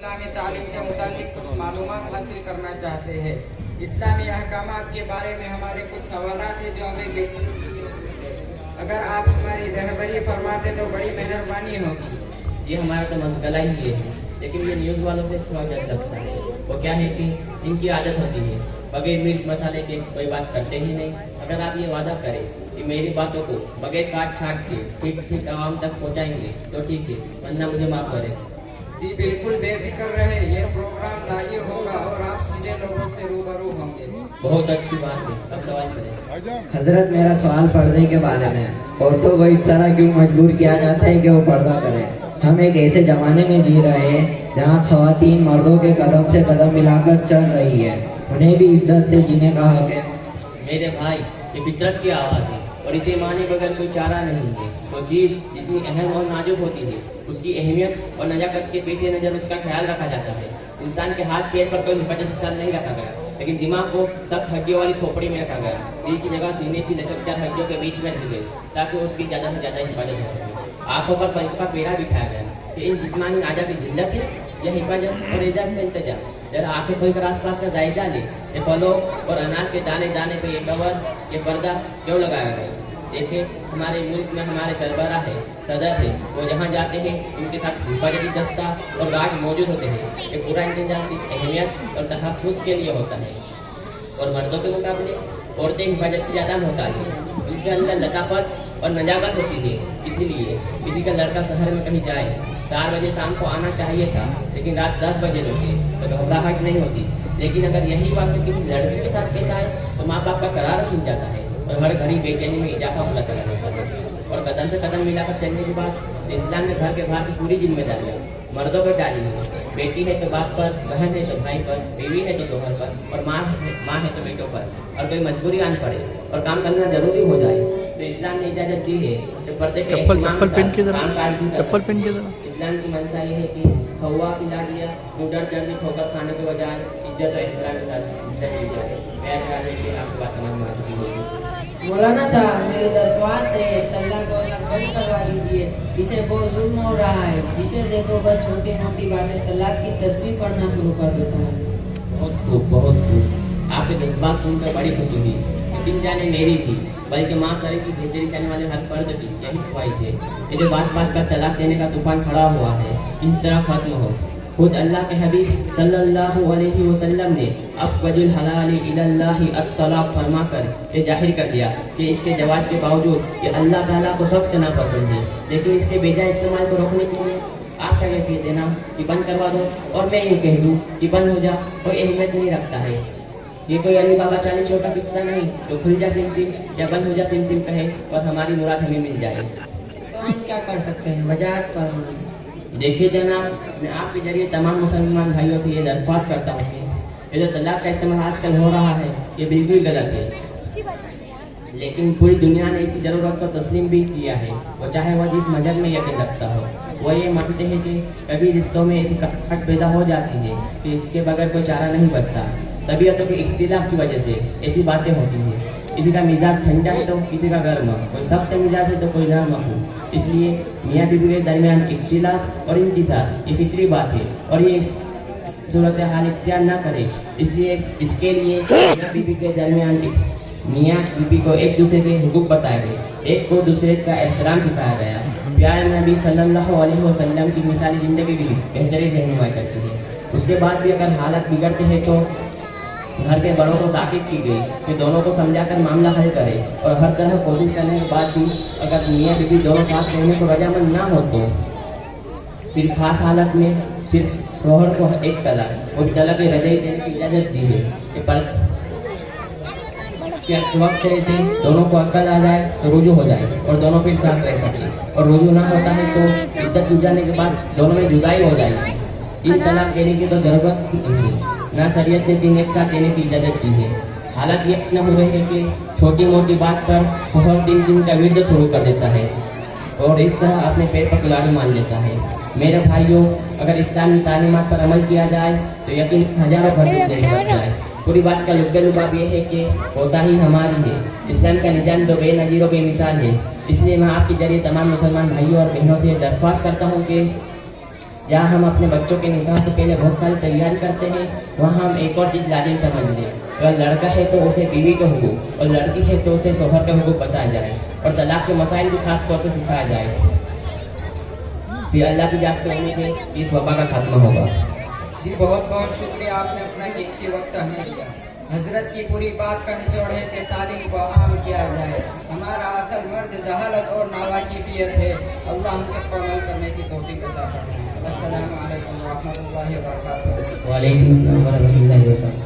इस्लामी तालीम के मुतालिक कुछ मालूमात हासिल करना चाहते हैं। इस्लामी अहकामात के बारे में हमारे कुछ सवालात हैं जो हमें अगर आप हमारी रहबरी फरमाते तो बड़ी मेहरबानी होगी। ये हमारा तो मसला ही है, लेकिन ये न्यूज़ वालों से थोड़ा डर लगता है। वो क्या है कि इनकी आदत होती है बगैर मिर्च मसाले के कोई बात करते ही नहीं। अगर आप ये वादा करें कि मेरी बातों को बगैर काट छाट के ठीक ठीक आवाम तक पहुँचाएंगे तो ठीक है, वरना मुझे माफ़ करें। जी बिल्कुल बेफिक्र रहे, ये प्रोग्राम दाई होगा और आप सीधे लोगों से रूबरू होंगे। बहुत अच्छी बात है, अब सवाल करें। हजरत, मेरा सवाल पर्दे के बारे में है। औरतों को इस तरह क्यों मजबूर किया जाता है कि वो पर्दा करें? हम एक ऐसे जमाने में जी रहे हैं जहाँ ख़वातीन मर्दों के कदम से कदम मिलाकर चल रही है। उन्हें भी इज्जत से जीने का हक है। मेरे भाई, ये फितरत की आवाज़ है और इसे माने बगैर कोई चारा नहीं है। वो चीज़ जितनी अहम और नाजुक होती है, उसकी अहमियत और नजाकत के पेश नज़र उसका ख्याल रखा जाता है। इंसान के हाथ पैर पर कोई हिफाजत हिसाब नहीं रखा गया, लेकिन दिमाग को सख्त हड्डियों वाली खोपड़ी में रखा गया। दिल की जगह सीने की लचकदार हड्डियों के बीच में रखी गई ताकि उसकी ज़्यादा से ज़्यादा हिफाजत हो सके। आँखों पर पंख का पेड़ा बिठाया गया कि इन जिस्मानी आजा की जिल्लत है, यह हिफाजत और एजाज का इंतजाम। जरा आंखें खोलकर आसपास का जायजा ले, ये फलों और अनाज के दाने दाने पे ये कवर, ये पर्दा क्यों लगाया गया? देखिए, हमारे मुल्क में हमारे सरबराह है, सदर है, वो जहाँ जाते हैं उनके साथ हिफाजती दस्ता और गार्ड मौजूद होते हैं। ये पूरा इंतजाम की अहमियत और तहफ़्फ़ुज़ के लिए होता है। और मर्दों के मुकाबले औरतें हिफाजत की ज़्यादा मोहताज हैं। उनके अंदर लताफत और नजाकत होती है। इसीलिए किसी का लड़का शहर में कहीं जाए, 4 बजे शाम को आना चाहिए था, लेकिन रात 10 बजे लौटे तो घबराहट नहीं होती। लेकिन अगर यही वाक़या किसी लड़की के साथ पेश आए तो माँ बाप का करार छिन जाता है और हर घड़ी बेचैनी में इजाफा होता चला जाता है। और कदम से कदम मिलाकर चलने के बाद इस्लाम ने घर के बाहर की पूरी जिम्मेदारियाँ मर्दों पर डाली है। बेटी है तो बाप पर, बहन है तो भाई पर, बीवी है तो शोहर पर, और माँ है तो बेटों पर। और कोई मजबूरी आन पड़े और काम करना जरूरी हो जाए तो इस्लाम ने इजाज़त दी है तो पर्दे के चप्पल पहन के जरा इस्लाम की मंशा ये है कि हवा खिला दिया, डर जल्दी ठोकर खाने के बजाय इज्जत और एहतराम के साथ जिंदगी गुजारे। मेरा ख्याल है कि आपकी बात समझ में आ चुकी होगी। मौलाना साहब, मेरे दरख्वास्त है, तलाक को बंद करवा दीजिए। इसे बहुत जुल्म हो रहा है। जिसे देखो बस छोटी मोटी बातें तलाक की तस्बीह पढ़ना शुरू कर देता है। बहुत खूब, बहुत खूब। आपके जज्बात सुनकर बड़ी खुशी हुई, लेकिन जाने मेरी भी, बल्कि माँ सर की बेहतरी चाहने वाले हर फर्द की यही ख्वाहिश है कि जो बात बात पर तलाक देने का तूफान खड़ा हुआ है इस तरह खत्म हो। खुद अल्लाह के हबीब सल्लल्लाहु अलैहि वसल्लम ने अफ़ज़लुल हलाल इलल्लाहि अत-तलाक फरमाकर ये जाहिर कर दिया कि इसके जवाज़ के बावजूद ये अल्लाह ताला को सख्त नापसंद है। लेकिन इसके बेजा इस्तेमाल को रोकने के लिए आप क्या कह देना कि बंद करवा दो और मैं यूँ कह दूँ कि बंद हो जा, कोई अहमियत नहीं रखता है। ये कोई अली बाबा 40 का किस्सा नहीं तो खुल जा सिम सिम या बंद हो जा सिम सिम कहे और हमारी मुराद हमें मिल जाए। तो हम क्या कर सकते हैं? वजाहत फरमाइए। देखिए जनाब, मैं आपके जरिए तमाम मुसलमान भाइयों से ये दरख्वास्त करता हूँ कि ये जो तलाक का इस्तेमाल आजकल हो रहा है ये बिल्कुल गलत है। लेकिन पूरी दुनिया ने इसकी ज़रूरत को तस्लीम भी किया है, वो चाहे वह जिस मजहब में यकीन रखता हो। वो ये मानते हैं कि कभी रिश्तों में ऐसी कटखट पैदा हो जाती है कि इसके बगैर कोई चारा नहीं बचता। तबीयतों के इख्तिलाफ की वजह से ऐसी बातें होती हैं। किसी का मिजाज ठंडा है तो किसी का गर्म, कोई सख्त मिजाज है तो कोई नरम हो। इसलिए मियाँ बीवी के दरमियान इख्तिलाफ और इंतज़ार ये फितरी बात है और ये सूरत हाल इख्तियार ना करे। इसलिए इसके लिए मियाँ बीवी के दरमियान मियाँ बीवी को एक दूसरे के हुकूक बताए गए, एक को दूसरे का एहतराम सिखाया गया। प्यारे नबी सल्लल्लाहु अलैहि वसल्लम की मिसाली ज़िंदगी भी बेहतरीन रहनुमाई करती है। उसके बाद भी अगर हालत बिगड़ते हैं तो घर के बड़ों को ताकीद की गई कि दोनों को समझाकर मामला हल करें और हर तरह कोशिश करने के बाद भी अगर मियाँ बीवी दोनों साथ रहने को रजामंद ना हो तो फिर खास हालत में सिर्फ शोहर को एक तलाक और तलाक की रजाई देने की इजाज़त दी है कि पर वक्त रहते दोनों को अक्ल आ जाए तो रुजू हो जाए और दोनों फिर साथ रह सके, और रुजू ना होता है तो इद्दत गुजारने के बाद दोनों में जुदाई हो जाएगी। 3 तलाक देने की तो जरूरत नहीं है, ना शरीयत ने 3 एक साथ देने की इजाज़त दी है। हालत ये न हो रही है कि छोटी मोटी बात पर शोहर 3 दिन का विरद शुरू कर देता है और इस तरह अपने पैर पर कुल्हाड़ी मान लेता है। मेरे भाइयों, अगर इस्लामी तालीमात पर अमल किया जाए तो यकीन हजारों घर से बचता है। पूरी बात का लुब्बे लुबाब ये है कि होता ही हमारी है। इस्लाम का निजाम तो बेनज़ीर व बेमिसाल है। इसलिए मैं आपके जरिए तमाम मुसलमान भाइयों और बहनों से दरख्वास्त करता हूँ कि जहाँ हम अपने बच्चों के निकाह से पहले बहुत सारी तैयारी करते हैं, वहाँ हम एक और चीज़ लाजिम समझ लें। अगर लड़का है तो उसे बीवी का हुकूक और लड़की है तो उसे शोहर का हुकूक बताया जाए और तलाक के मसाइल भी खास तौर से सिखाया जाए। फिर अल्लाह की जात से उम्मीद है कि इस वबा का खात्मा होगा। जी बहुत बहुत शुक्रिया, आपने अपना कीमती वक्त हमें दिया। हजरत की पूरी बात का निचोड़ है कि तालीम को आम किया जाए। हमारा असल मर्ज जहालत और नावाकिफियत है। अल्लाह हम सबको अमल करने की तौफीक अता फरमाए। अस्सलामु अलैकुम व रहमतुल्लाहि व बरकातहू। वालेकुम अस्सलाम व रहमतुल्लाहि व बरकातहू।